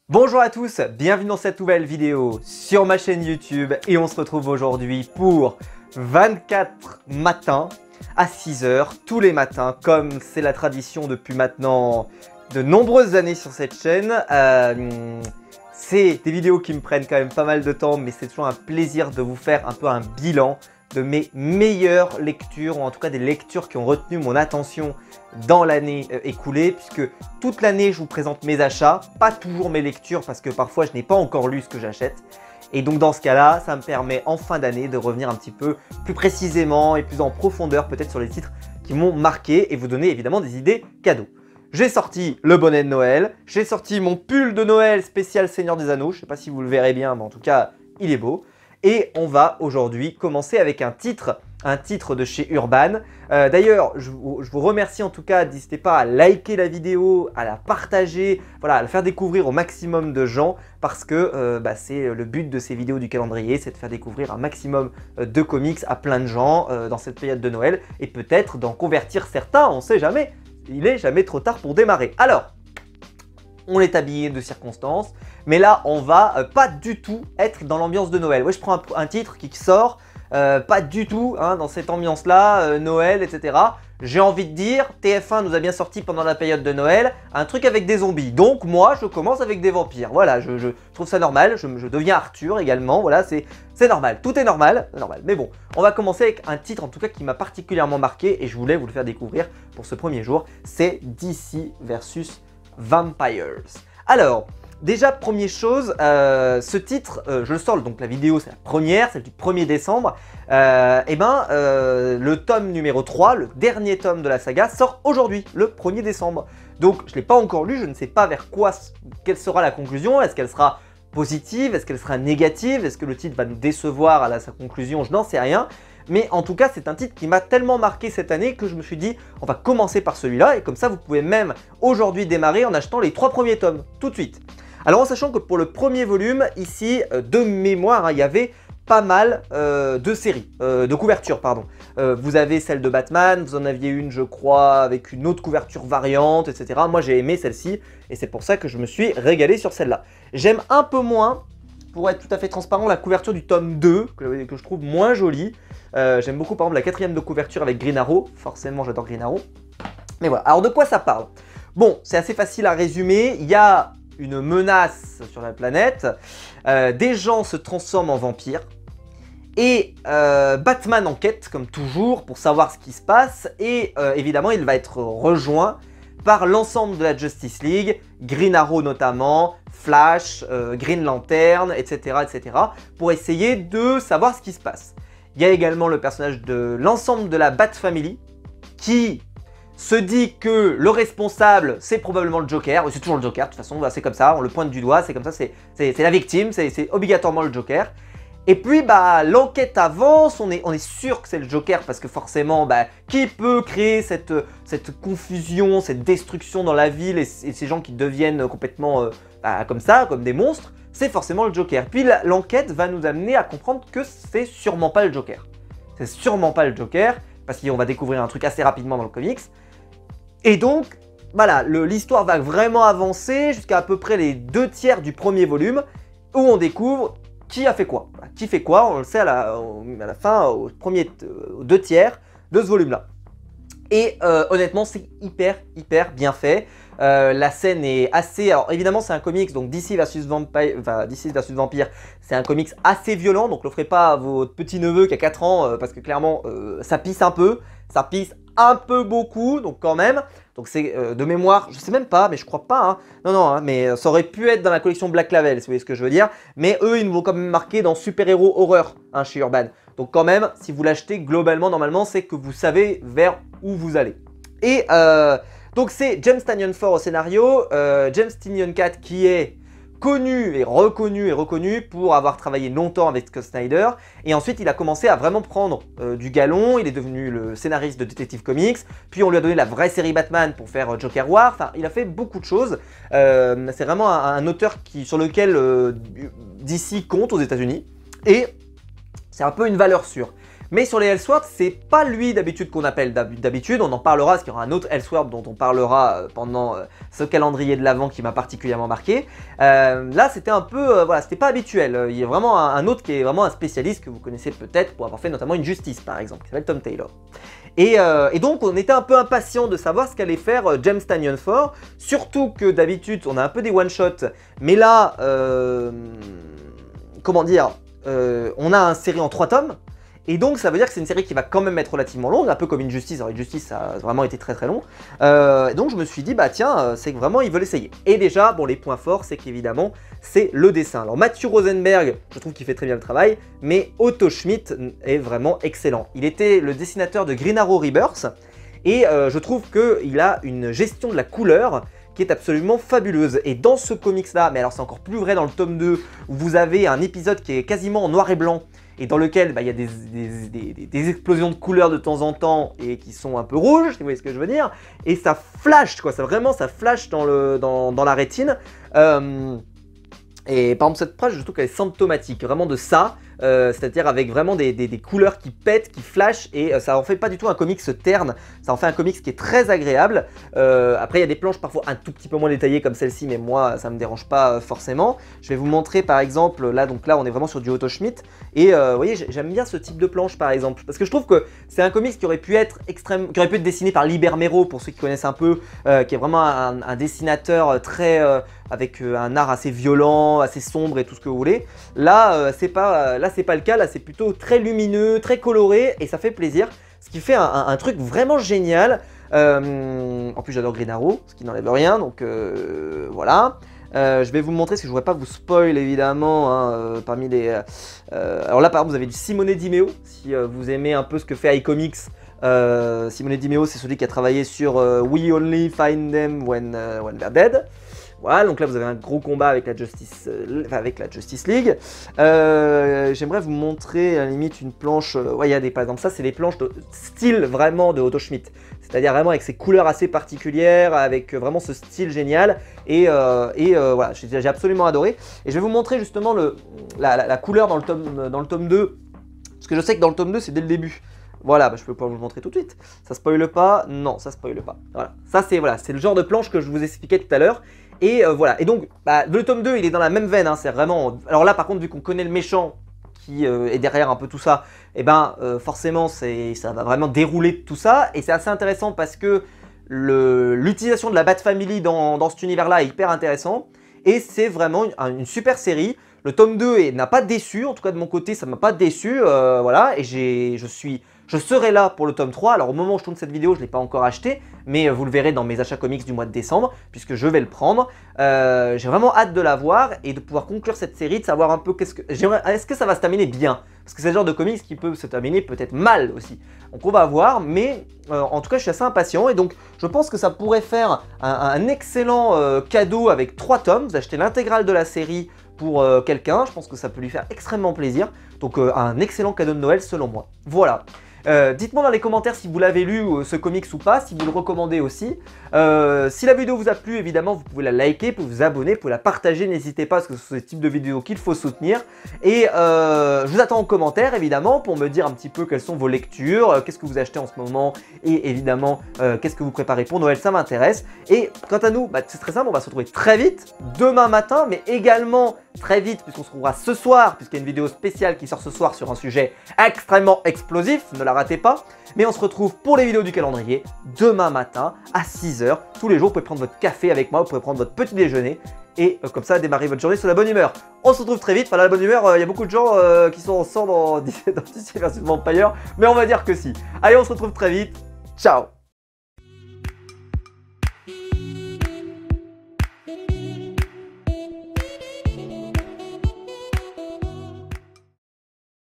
Bonjour à tous, bienvenue dans cette nouvelle vidéo sur ma chaîne YouTube et on se retrouve aujourd'hui pour 24 matins à 6 h tous les matins comme c'est la tradition depuis maintenant de nombreuses années sur cette chaîne. C'est des vidéos qui me prennent quand même pas mal de temps mais c'est toujours un plaisir de vous faire un peu un bilan de mes meilleures lectures ou en tout cas des lectures qui ont retenu mon attention dans l'année écoulée puisque toute l'année je vous présente mes achats, pas toujours mes lectures parce que parfois je n'ai pas encore lu ce que j'achète et donc dans ce cas-là ça me permet en fin d'année de revenir un petit peu plus précisément et plus en profondeur peut-être sur les titres qui m'ont marqué et vous donner évidemment des idées cadeaux. J'ai sorti le bonnet de Noël, j'ai sorti mon pull de Noël spécial Seigneur des Anneaux, je ne sais pas si vous le verrez bien mais en tout cas il est beau. Et on va aujourd'hui commencer avec un titre de chez Urban. D'ailleurs, je vous remercie en tout cas, n'hésitez pas à liker la vidéo, à la partager, voilà, à la faire découvrir au maximum de gens parce que c'est le but de ces vidéos du calendrier, c'est de faire découvrir un maximum de comics à plein de gens dans cette période de Noël et peut-être d'en convertir certains, on ne sait jamais, il n'est jamais trop tard pour démarrer. Alors, on est habillé de circonstances, mais là on va pas du tout être dans l'ambiance de Noël. Ouais, je prends un titre qui sort, pas du tout dans cette ambiance là, Noël, etc. J'ai envie de dire, TF1 nous a bien sorti pendant la période de Noël un truc avec des zombies. Donc moi je commence avec des vampires. Voilà, je trouve ça normal, je deviens Arthur également, voilà, c'est normal, tout est normal, Mais bon, on va commencer avec un titre en tout cas qui m'a particulièrement marqué et je voulais vous le faire découvrir pour ce premier jour, c'est DC versus Vampires. Alors, déjà première chose, ce titre, je le sors, donc la vidéo c'est la première, celle du 1er décembre, le tome numéro 3, le dernier tome de la saga, sort aujourd'hui, le 1er décembre. Donc je ne l'ai pas encore lu, je ne sais pas quelle sera la conclusion, est-ce qu'elle sera positive, est-ce qu'elle sera négative, est-ce que le titre va nous décevoir à sa conclusion, je n'en sais rien. Mais en tout cas, c'est un titre qui m'a tellement marqué cette année que je me suis dit, on va commencer par celui-là. Et comme ça, vous pouvez même aujourd'hui démarrer en achetant les 3 premiers tomes, tout de suite. Alors en sachant que pour le premier volume, ici, de mémoire, il y avait pas mal de séries, de couvertures, pardon. Vous avez celle de Batman, vous en aviez une, je crois, avec une autre couverture variante, etc. Moi, j'ai aimé celle-ci et c'est pour ça que je me suis régalé sur celle-là. J'aime un peu moins, pour être tout à fait transparent, la couverture du tome 2, que je trouve moins jolie. J'aime beaucoup par exemple la 4e de couverture avec Green Arrow, forcément j'adore Green Arrow. Mais voilà, alors de quoi ça parle? Bon, c'est assez facile à résumer, il y a une menace sur la planète, des gens se transforment en vampires, et Batman enquête comme toujours pour savoir ce qui se passe, et évidemment il va être rejoint par l'ensemble de la Justice League, Green Arrow notamment, Flash, Green Lantern, etc., pour essayer de savoir ce qui se passe. Il y a également le personnage de l'ensemble de la Bat Family qui se dit que le responsable c'est probablement le Joker, c'est toujours le Joker de toute façon, c'est comme ça, on le pointe du doigt, c'est comme ça, c'est la victime, c'est obligatoirement le Joker. Et puis l'enquête avance, on est sûr que c'est le Joker parce que forcément qui peut créer cette confusion, cette destruction dans la ville et ces gens qui deviennent complètement comme ça, comme des monstres, c'est forcément le Joker. Puis l'enquête va nous amener à comprendre que c'est sûrement pas le Joker. C'est sûrement pas le Joker parce qu'on va découvrir un truc assez rapidement dans le comics. Et donc voilà, l'histoire va vraiment avancer jusqu'à peu près les 2 tiers du premier volume où on découvre qui a fait quoi. Qui fait quoi, on le sait à la fin, aux 2 tiers de ce volume-là. Et honnêtement, c'est hyper bien fait. La scène est assez... Alors évidemment, c'est un comics, donc DC versus Vampire, c'est un comics assez violent. Donc ne le ferez pas à votre petit-neveu qui a 4 ans, parce que clairement, ça pisse un peu. Ça pisse un peu beaucoup, donc quand même. Donc c'est de mémoire, je sais même pas, mais je crois pas. Non, mais ça aurait pu être dans la collection Black Label, si vous voyez ce que je veux dire. Mais eux, ils nous vont quand même marquer dans super-héros horreur chez Urban. Donc quand même, si vous l'achetez globalement, normalement, c'est que vous savez vers où vous allez. Et donc c'est James Tynion IV au scénario, James Tynion IV qui est connu et reconnu pour avoir travaillé longtemps avec Scott Snyder. Et ensuite, il a commencé à vraiment prendre du galon. Il est devenu le scénariste de Detective Comics. Puis on lui a donné la vraie série Batman pour faire Joker War. Enfin, il a fait beaucoup de choses. C'est vraiment un auteur sur lequel DC compte aux États-Unis. Et c'est un peu une valeur sûre. Mais sur les Elseworlds, c'est pas lui d'habitude qu'on appelle d'habitude, on en parlera parce qu'il y aura un autre Elseworld dont on parlera pendant ce calendrier de l'Avent qui m'a particulièrement marqué. Là c'était un peu, voilà, c'était pas habituel, il y a vraiment un autre qui est vraiment un spécialiste que vous connaissez peut-être pour avoir fait notamment Injustice par exemple, qui s'appelle Tom Taylor. Et donc on était un peu impatient de savoir ce qu'allait faire James Tynion IV, surtout que d'habitude on a un peu des one-shots, mais là, comment dire, on a une série en 3 tomes, et donc ça veut dire que c'est une série qui va quand même être relativement longue, un peu comme Injustice. Alors Injustice ça a vraiment été très long, donc je me suis dit bah tiens, c'est que vraiment ils veulent essayer. Et déjà, bon, les points forts c'est qu'évidemment c'est le dessin. Alors Matthew Rosenberg, je trouve qu'il fait très bien le travail, mais Otto Schmidt est vraiment excellent. Il était le dessinateur de Green Arrow Rebirth, et je trouve qu'il a une gestion de la couleur qui est absolument fabuleuse. Et dans ce comics là, mais alors c'est encore plus vrai dans le tome 2, où vous avez un épisode qui est quasiment en noir et blanc, et dans lequel bah, il y a des explosions de couleurs de temps en temps, et qui sont un peu rouges, si vous voyez ce que je veux dire, et ça flash, quoi, ça vraiment, ça flash dans la rétine. Et par exemple cette page, je trouve qu'elle est symptomatique vraiment de ça, c'est-à-dire avec vraiment des couleurs qui pètent, qui flashent, et ça en fait pas du tout un comics terne, ça en fait un comics qui est très agréable. Après il y a des planches parfois un tout petit peu moins détaillées comme celle-ci, mais moi ça me dérange pas forcément. Je vais vous montrer par exemple, là donc là on est vraiment sur du Otto Schmidt, et vous voyez j'aime bien ce type de planche par exemple, parce que je trouve que c'est un comics qui aurait pu être qui aurait pu être dessiné par Liber Mero, pour ceux qui connaissent un peu, qui est vraiment un dessinateur très avec un art assez violent, assez sombre et tout ce que vous voulez. Là, c'est pas le cas, là c'est plutôt très lumineux, très coloré, et ça fait plaisir. Ce qui fait un truc vraiment génial. En plus j'adore Green Arrow, ce qui n'enlève rien, donc voilà. Je vais vous montrer, parce que je ne voudrais pas vous spoil évidemment, hein, parmi les... alors là par exemple vous avez du Simone Di Meo, si vous aimez un peu ce que fait iComics. Simone Di Meo c'est celui qui a travaillé sur We Only Find Them When They're Dead. Voilà, donc là vous avez un gros combat avec la Justice League. J'aimerais vous montrer à la limite une planche, ouais, il y a par exemple ça c'est les planches de style vraiment de Otto Schmidt, c'est-à-dire vraiment avec ces couleurs assez particulières, avec vraiment ce style génial, et voilà, j'ai absolument adoré. Et je vais vous montrer justement la couleur dans le tome 2, parce que je sais que dans le tome 2 c'est dès le début. Voilà, bah, je peux pas vous le montrer tout de suite. Ça spoile pas? Non, ça spoile pas. Voilà, ça c'est le genre de planche que je vous expliquais tout à l'heure. Et voilà, et donc bah, le tome 2 il est dans la même veine, hein, c'est vraiment... Alors là par contre vu qu'on connaît le méchant qui est derrière un peu tout ça, et ben forcément ça va vraiment dérouler tout ça, et c'est assez intéressant parce que l'utilisation de la Bat Family dans cet univers là est hyper intéressant, et c'est vraiment une super série. Le tome 2 n'a pas déçu, en tout cas de mon côté ça m'a pas déçu, voilà, et je serai là pour le tome 3, alors au moment où je tourne cette vidéo je ne l'ai pas encore acheté, mais vous le verrez dans mes achats comics du mois de décembre, puisque je vais le prendre. J'ai vraiment hâte de la voir et de pouvoir conclure cette série, de savoir un peu est-ce que ça va se terminer bien, parce que c'est le genre de comics qui peut se terminer peut-être mal aussi. Donc on va voir, mais en tout cas je suis assez impatient, et donc je pense que ça pourrait faire un excellent cadeau avec 3 tomes. Vous achetez l'intégrale de la série pour quelqu'un, je pense que ça peut lui faire extrêmement plaisir, donc un excellent cadeau de Noël selon moi. Voilà. Dites-moi dans les commentaires si vous l'avez lu ce comics ou pas, si vous le recommandez aussi. Si la vidéo vous a plu, évidemment, vous pouvez la liker, vous pouvez vous abonner, vous pouvez la partager, n'hésitez pas, parce que ce sont des types de vidéos qu'il faut soutenir. Et je vous attends en commentaire, évidemment, pour me dire un petit peu quelles sont vos lectures, qu'est-ce que vous achetez en ce moment, et évidemment, qu'est-ce que vous préparez pour Noël, ça m'intéresse. Et quant à nous, bah, c'est très simple, on va se retrouver très vite, demain matin, mais également très vite, puisqu'on se retrouvera ce soir, puisqu'il y a une vidéo spéciale qui sort ce soir sur un sujet extrêmement explosif, ne la ratez pas. Mais on se retrouve pour les vidéos du calendrier demain matin à 6 h. Tous les jours, vous pouvez prendre votre café avec moi, vous pouvez prendre votre petit déjeuner, et comme ça, démarrer votre journée sur la bonne humeur. On se retrouve très vite. Enfin, la bonne humeur, il y a beaucoup de gens qui sont ensemble dans DC vs Vampire, mais on va dire que si. Allez, on se retrouve très vite. Ciao!